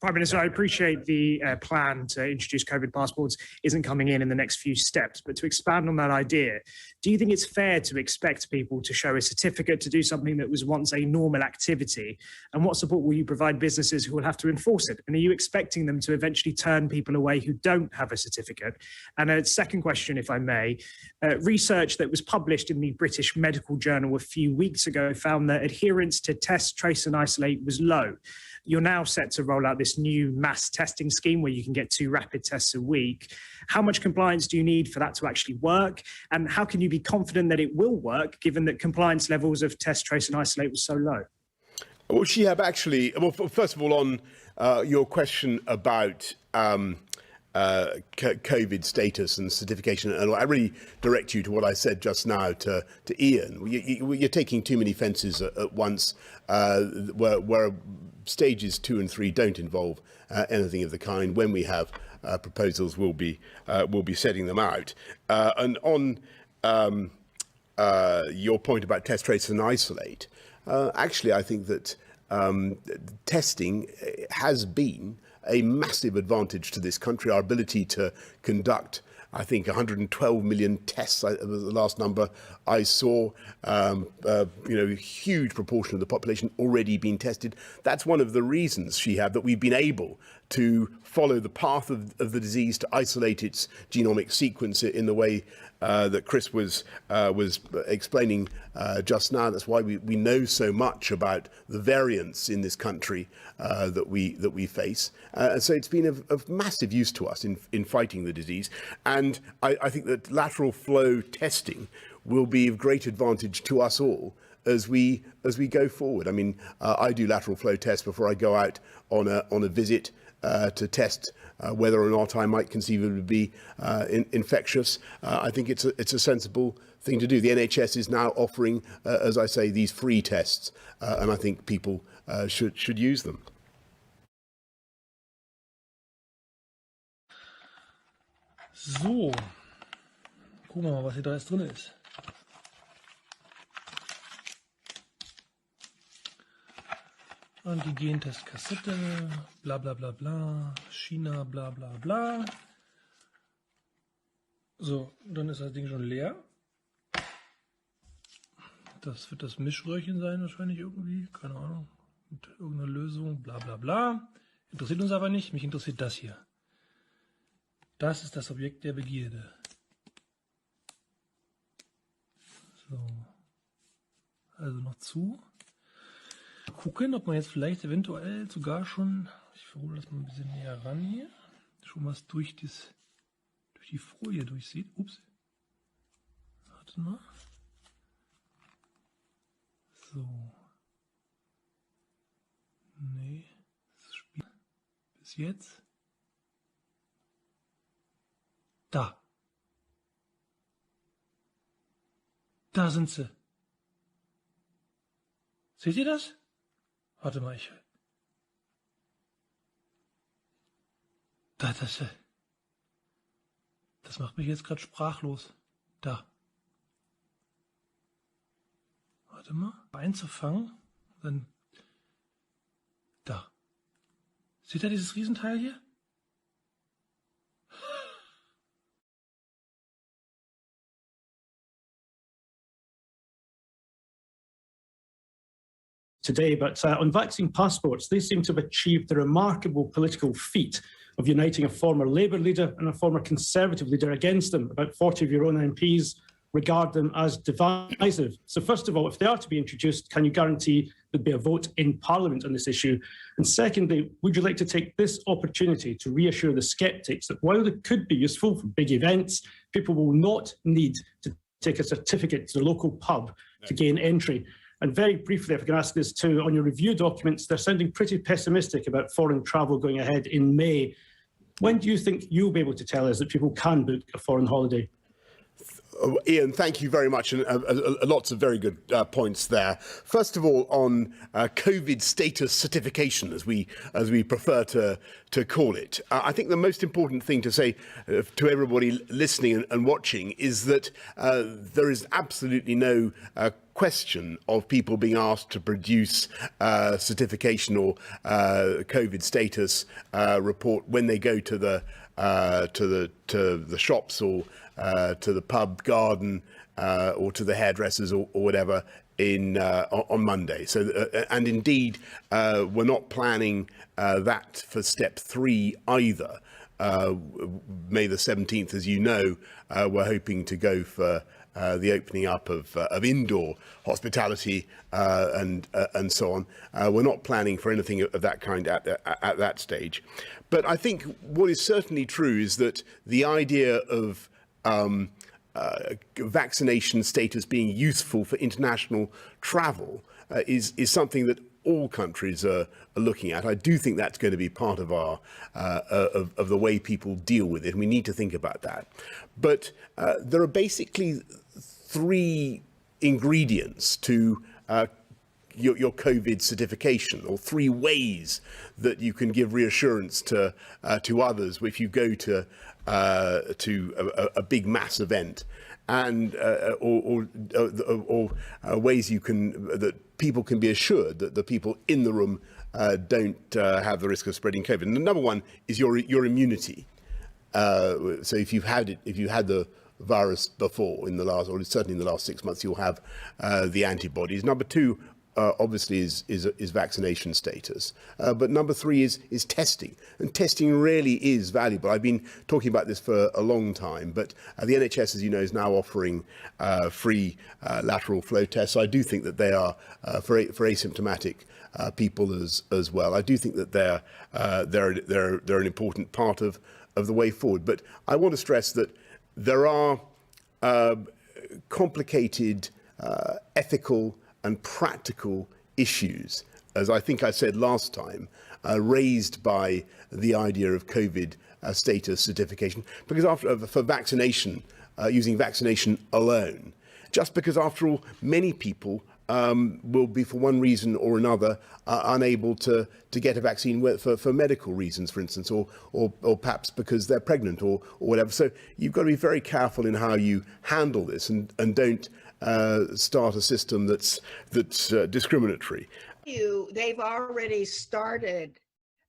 Prime Minister, I appreciate the plan to introduce COVID passports isn't coming in the next few steps, but to expand on that idea, do you think it's fair to expect people to show a certificate to do something that was once a normal activity? And what support will you provide businesses who will have to enforce it? And are you expecting them to eventually turn people away who don't have a certificate? And a second question, if I may, research that was published in the British Medical Journal a few weeks ago found that adherence to test, trace and isolate was low. You're now set to roll out this new mass testing scheme where you can get 2 rapid tests a week. How much compliance do you need for that to actually work? And how can you be confident that it will work, given that compliance levels of test, trace and isolate was so low? Well, Shihab, actually, well, first of all, on your question about COVID status and certification, and I really direct you to what I said just now to Ian. You're taking too many fences at once, where stages 2 and 3 don't involve anything of the kind. When we have proposals, we'll be setting them out. And on your point about test, trace and isolate, actually, I think that testing has been a massive advantage to this country. Our ability to conduct, I think, 112 million tests was the last number I saw. Huge proportion of the population already being tested. That's one of the reasons, Shihab, that we've been able to follow the path of the disease, to isolate its genomic sequence in the way that Chris was explaining just now. That's why we know so much about the variants in this country that we face. So it's been of massive use to us in fighting the disease. And I think that lateral flow testing will be of great advantage to us all as we go forward. I mean, I do lateral flow tests before I go out on a visit to test whether or not I might conceivably be infectious. I think it's a sensible thing to do. The NHS is now offering, as I say, these free tests, and I think people should use them. So, gucken wir mal, was hier da jetzt drin ist. Antigen-Test-Kassette, bla bla bla bla, China, bla bla bla. So, dann ist das Ding schon leer. Das wird das Mischröhrchen sein wahrscheinlich irgendwie, keine Ahnung, mit irgendeiner Lösung, bla bla bla. Interessiert uns aber nicht, mich interessiert das hier. Das ist das Objekt der Begierde. So, also noch zu. Gucken, ob man jetzt vielleicht eventuell sogar schon, ich hole das mal ein bisschen näher ran hier, schon was durch die Folie durchsieht. Ups. Warte mal. So. Nee. Das Spiel. Bis jetzt. Da. Da sind sie. Seht ihr das? Warte mal, das macht mich jetzt gerade sprachlos. Da. Warte mal. Einzufangen. Dann. Da. Seht ihr dieses Riesenteil hier? Today, but on vaccine passports, they seem to have achieved the remarkable political feat of uniting a former Labour leader and a former Conservative leader against them. About 40 of your own MPs regard them as divisive. So first of all, if they are to be introduced, can you guarantee there'll be a vote in Parliament on this issue? And secondly, would you like to take this opportunity to reassure the sceptics that while they could be useful for big events, people will not need to take a certificate to the local pub to gain entry? And very briefly, if I can ask this too, on your review documents, they're sounding pretty pessimistic about foreign travel going ahead in May. When do you think you'll be able to tell us that people can book a foreign holiday? Ian, thank you very much, and lots of very good points there. First of all, on COVID status certification, as we prefer to call it, I think the most important thing to say to everybody listening and watching is that there is absolutely no question of people being asked to produce certification or COVID status report when they go to the shops or to the pub garden or to the hairdressers or whatever on Monday. So and indeed we're not planning that for step 3 either. May the 17th, as you know, we're hoping to go for the opening up of indoor hospitality and so on. We're not planning for anything of that kind at that stage. But I think what is certainly true is that the idea of vaccination status being useful for international travel is something that all countries are looking at. I do think that's going to be part of our of the way people deal with it, and we need to think about that. But there are basically 3 ingredients to your COVID certification, or 3 ways that you can give reassurance to others if you go to a big mass event, and or ways you can that people can be assured that the people in the room don't have the risk of spreading COVID. And the number one is your immunity. So if you had the virus before in the last, or certainly in the last 6 months, you'll have the antibodies. Number 2, obviously, is vaccination status. But number 3 is testing, and testing really is valuable. I've been talking about this for a long time, but the NHS, as you know, is now offering free lateral flow tests. So I do think that they are for asymptomatic people as well. I do think that they're an important part of the way forward. But I want to stress that there are complicated ethical and practical issues, as I think I said last time, raised by the idea of COVID status certification, because for vaccination, using vaccination alone, just because after all, many people will be, for one reason or another, unable to get a vaccine for medical reasons, for instance, or perhaps because they're pregnant or whatever. So you've got to be very careful in how you handle this, and don't start a system that's discriminatory. They've already started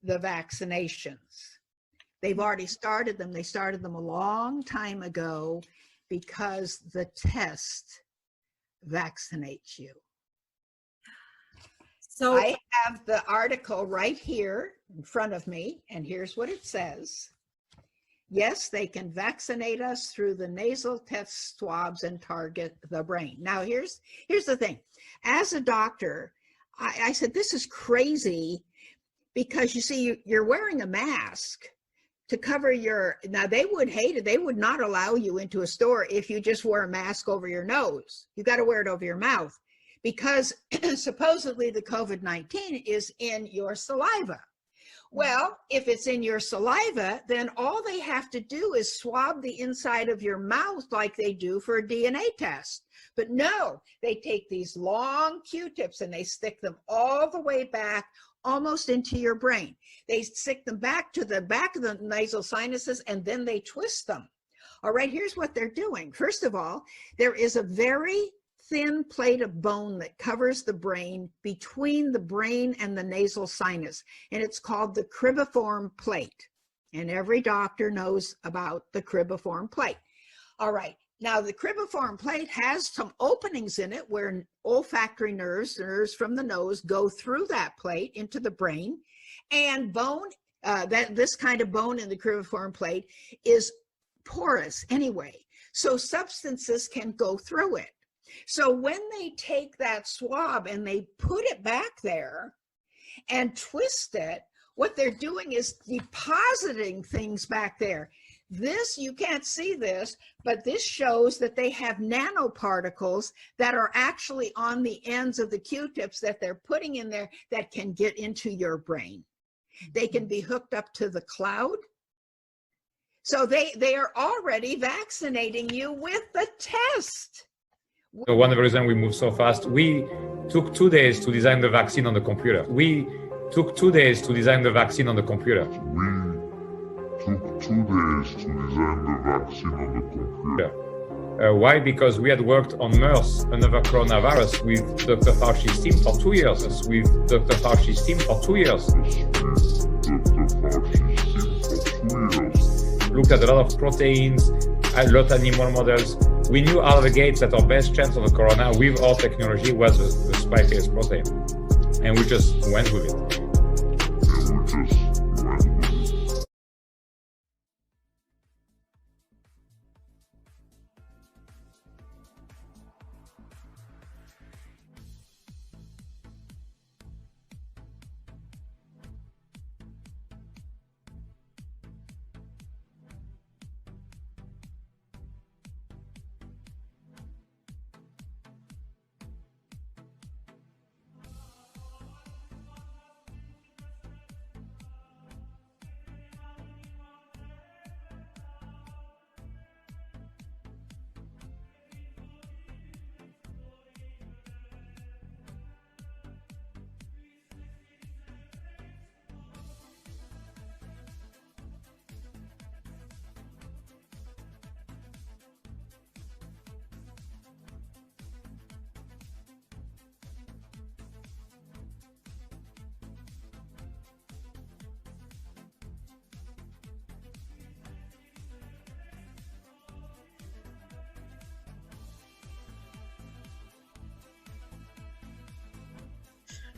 the vaccinations. They've already started them. They started them a long time ago because the test vaccinates you. So I have the article right here in front of me, and here's what it says. Yes, they can vaccinate us through the nasal test swabs and target the brain. Now, here's the thing. As a doctor, I said, this is crazy, because you see, you're wearing a mask to cover now they would hate it. They would not allow you into a store if you just wore a mask over your nose. You got to wear it over your mouth, because supposedly the COVID-19 is in your saliva. Well, if it's in your saliva, then all they have to do is swab the inside of your mouth like they do for a DNA test. But no, they take these long Q-tips and they stick them all the way back, almost into your brain. They stick them back to the back of the nasal sinuses, and then they twist them. All right, here's what they're doing. First of all, there is a very thin plate of bone that covers the brain between the brain and the nasal sinus, and it's called the cribriform plate. And every doctor knows about the cribriform plate. All right, now the cribriform plate has some openings in it where olfactory nerves from the nose go through that plate into the brain, and bone, this kind of bone in the cribriform plate is porous anyway, so substances can go through it. So when they take that swab and they put it back there and twist it, what they're doing is depositing things back there. This, you can't see this, but this shows that they have nanoparticles that are actually on the ends of the Q-tips that they're putting in there that can get into your brain. They can be hooked up to the cloud. So they are already vaccinating you with the test. So one of the reasons we moved so fast, we took 2 days to design the vaccine on the computer. We took 2 days to design the vaccine on the computer. Why? Because we had worked on MERS, another coronavirus, with Dr. Fauci's team for 2 years. Looked at a lot of proteins, a lot of animal models. We knew out of the gates that our best chance of the corona with our technology was the spike-based protein. And we just went with it.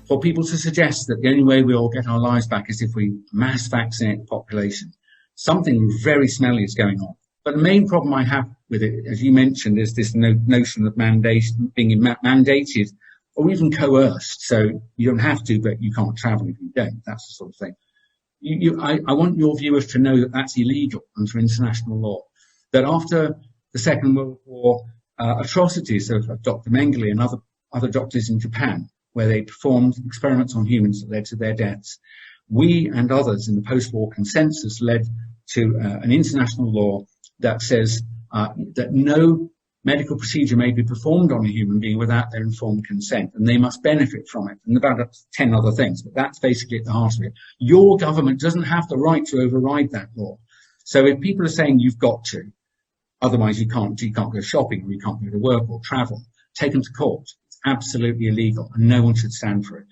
For people to suggest that the only way we all get our lives back is if we mass vaccinate the population, something very smelly is going on. But the main problem I have with it, as you mentioned, is this notion of being mandated or even coerced. So you don't have to, but you can't travel if you don't. That's the sort of thing. I want your viewers to know that that's illegal under international law. That after the Second World War, atrocities of Dr. Mengele and other doctors in Japan, where they performed experiments on humans that led to their deaths, we and others in the post-war consensus led to an international law that says that no medical procedure may be performed on a human being without their informed consent, and they must benefit from it, and about 10 other things, but that's basically at the heart of it. Your government doesn't have the right to override that law. So if people are saying you've got to, otherwise you can't go shopping, or you can't go to work or travel, take them to court. It's absolutely illegal, and no one should stand for it.